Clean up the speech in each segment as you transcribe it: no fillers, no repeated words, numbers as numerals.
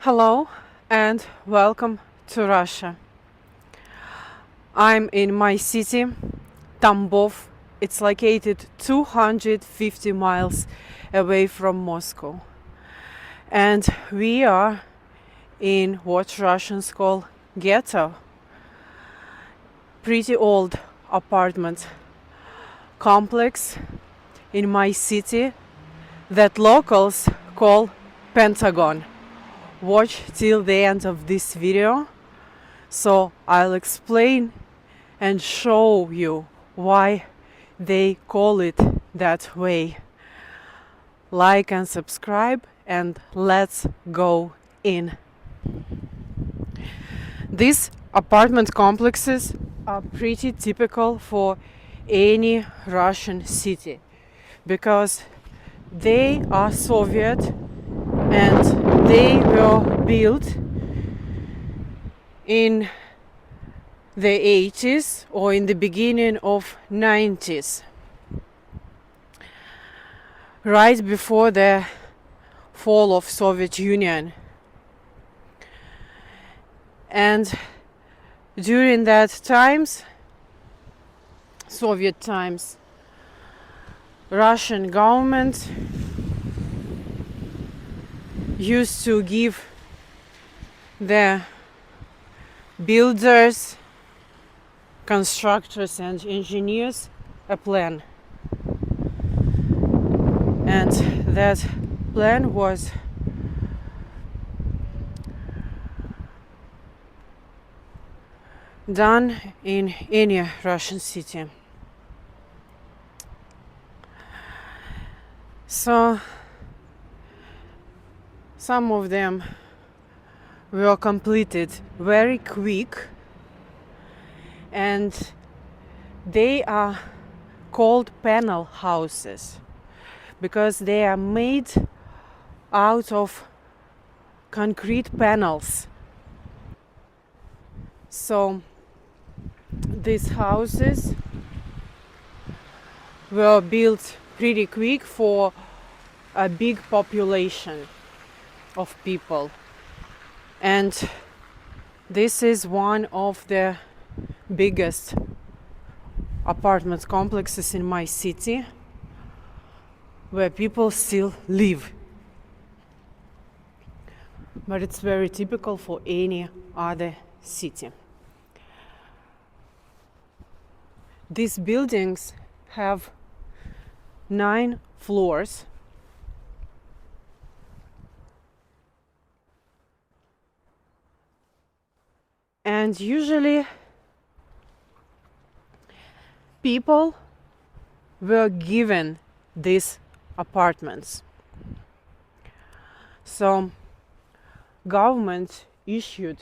Hello and welcome to Russia. I'm in my city, Tambov. It's located 250 miles away from Moscow. And we are in what Russians call Ghetto. Pretty old apartment complex in my city that locals call Pentagon. Watch till the end of this video, so I'll explain and show you why they call it that way. Like and subscribe, and let's go in. These apartment complexes are pretty typical for any Russian city because they are Soviet and they were built in the 80s or in the beginning of 90s, right before the fall of Soviet Union. And during that times, Soviet times, Russian government used to give the builders, constructors and engineers a plan. And that plan was done in any Russian city. So some of them were completed very quick, and they are called panel houses because they are made out of concrete panels. So these houses were built pretty quick for a big population of people. And this is one of the biggest apartment complexes in my city where people still live. But it's very typical for any other city. These buildings have 9 floors. And usually people were given these apartments. So government issued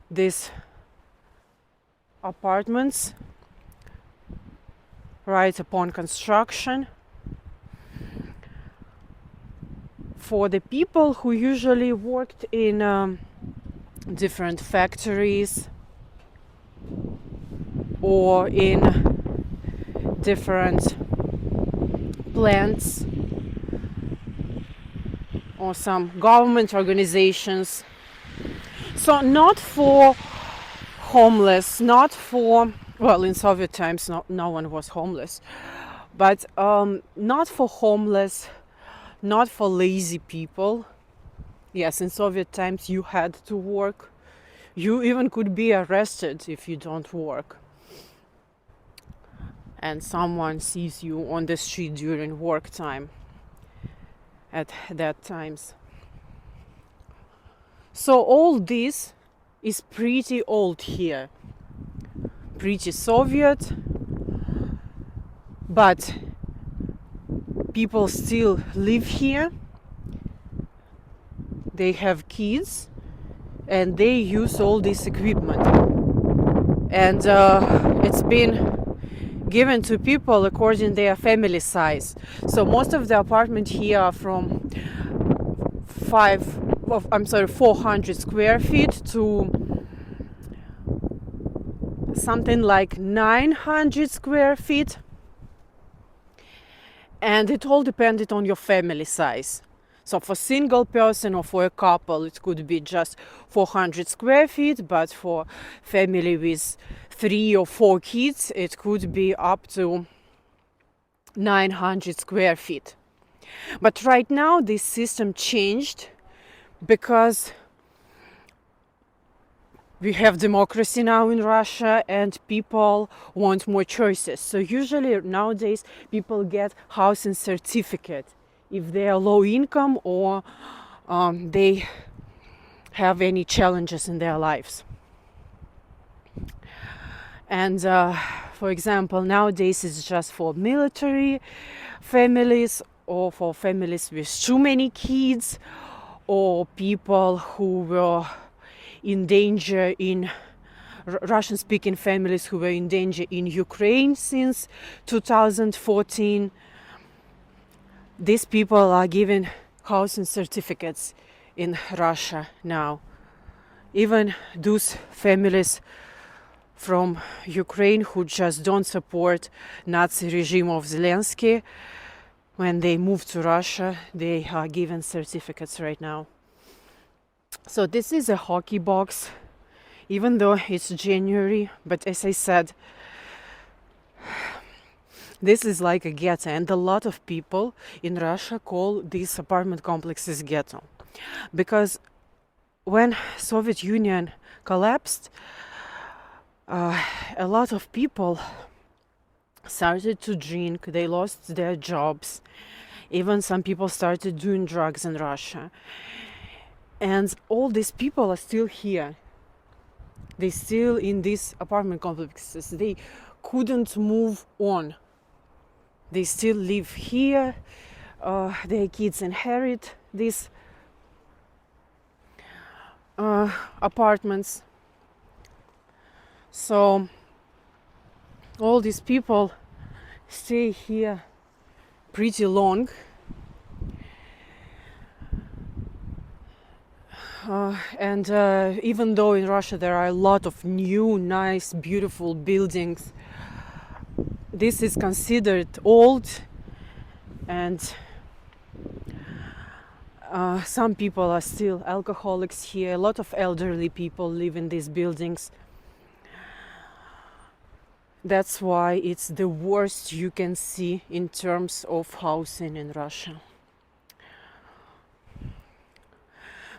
these apartments right upon construction for the people who usually worked in different factories or in different plants or some government organizations. So not for homeless, not for, well, in Soviet times no one was homeless, but not for homeless, not for lazy people. Yes, in Soviet times you had to work. You even could be arrested if you don't work. And someone sees you on the street during work time at that times. So all this is pretty old here. Pretty Soviet, but people still live here. They have kids and they use all this equipment, and it's been given to people according to their family size. So most of the apartments here are from 400 square feet to something like 900 square feet, and it all depended on your family size. So for single person or for a couple, it could be just 400 square feet, but for family with 3 or 4 kids, it could be up to 900 square feet. But right now, this system changed because we have democracy now in Russia and people want more choices. So usually nowadays people get housing certificate if they are low income or they have any challenges in their lives. And for example, nowadays it's just for military families or for families with too many kids or people who were in danger in Russian-speaking families who were in danger in Ukraine since 2014. These people are given housing certificates in Russia now. Even those families from Ukraine who just don't support Nazi regime of Zelensky, when they move to Russia, they are given certificates right now. So this is a hockey box, even though it's January, but as I said, this is like a ghetto, and a lot of people in Russia call these apartment complexes ghetto. Because when Soviet Union collapsed, a lot of people started to drink, they lost their jobs. Even some people started doing drugs in Russia. And all these people are still here. They still in these apartment complexes. They couldn't move on. They still live here. Their kids inherit these apartments. So all these people stay here pretty long. And even though in Russia there are a lot of new, nice, beautiful buildings, this is considered old, and some people are still alcoholics here. A lot of elderly people live in these buildings. That's why it's the worst you can see in terms of housing in Russia.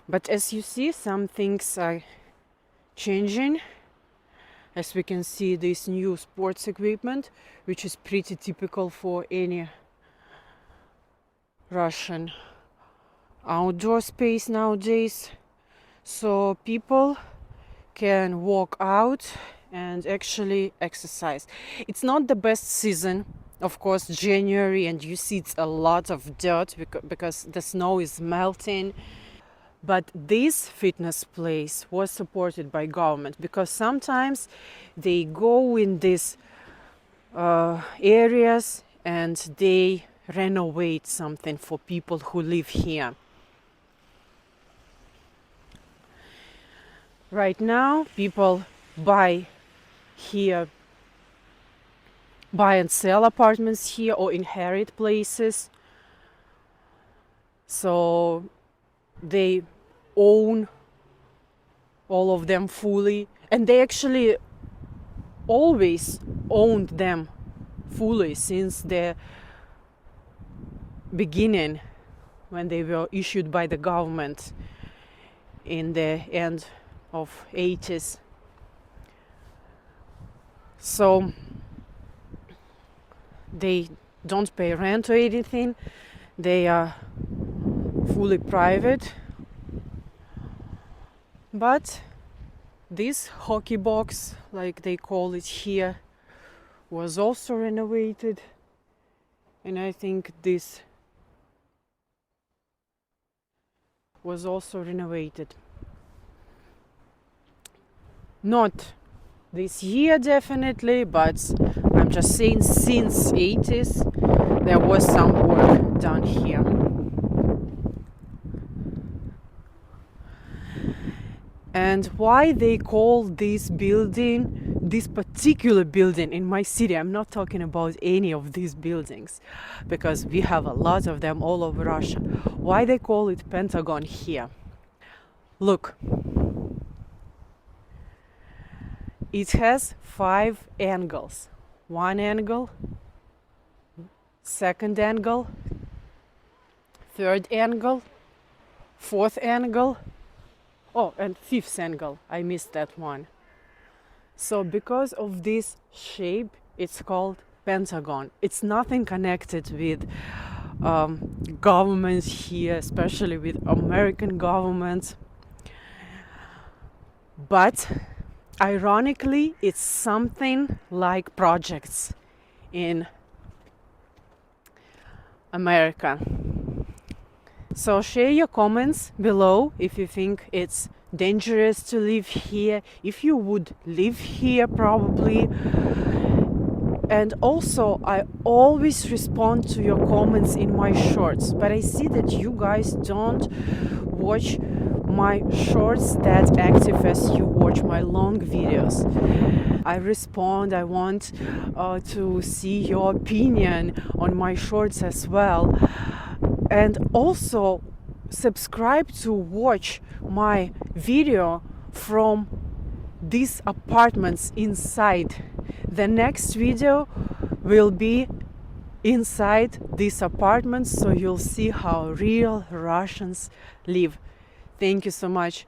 But as you see, some things are changing. As we can see, this new sports equipment, which is pretty typical for any Russian outdoor space nowadays. So people can walk out and actually exercise. It's not the best season, of course, January, and you see it's a lot of dirt because the snow is melting. But this fitness place was supported by government, because sometimes they go in these areas and they renovate something for people who live here. Right now, people buy and sell apartments here or inherit places. So they own all of them fully, and they actually always owned them fully since the beginning, when they were issued by the government in the end of 80s. So they don't pay rent or anything. They are fully private. But this hockey box, like they call it here, was also renovated. And I think this was also renovated. Not this year definitely, but I'm just saying since 80s there was some work done here. And why they call this building this particular building in my city. I'm not talking about any of these buildings, because we have a lot of them all over Russia. Why they call it Pentagon here? Look, it has 5 angles. One angle, second angle, third angle, fourth angle, oh, and fifth angle. I missed that one. So because of this shape, it's called Pentagon. It's nothing connected with governments here, especially with American government. But ironically, it's something like projects in America. So share your comments below if you think it's dangerous to live here, if you would live here probably. And also, I always respond to your comments in my shorts, but I see that you guys don't watch my shorts that active as you watch my long videos. I respond, I want to see your opinion on my shorts as well. And also subscribe to watch my video from these apartments inside. The next video will be inside these apartments, so you'll see how real Russians live. Thank you so much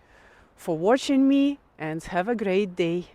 for watching me, and have a great day.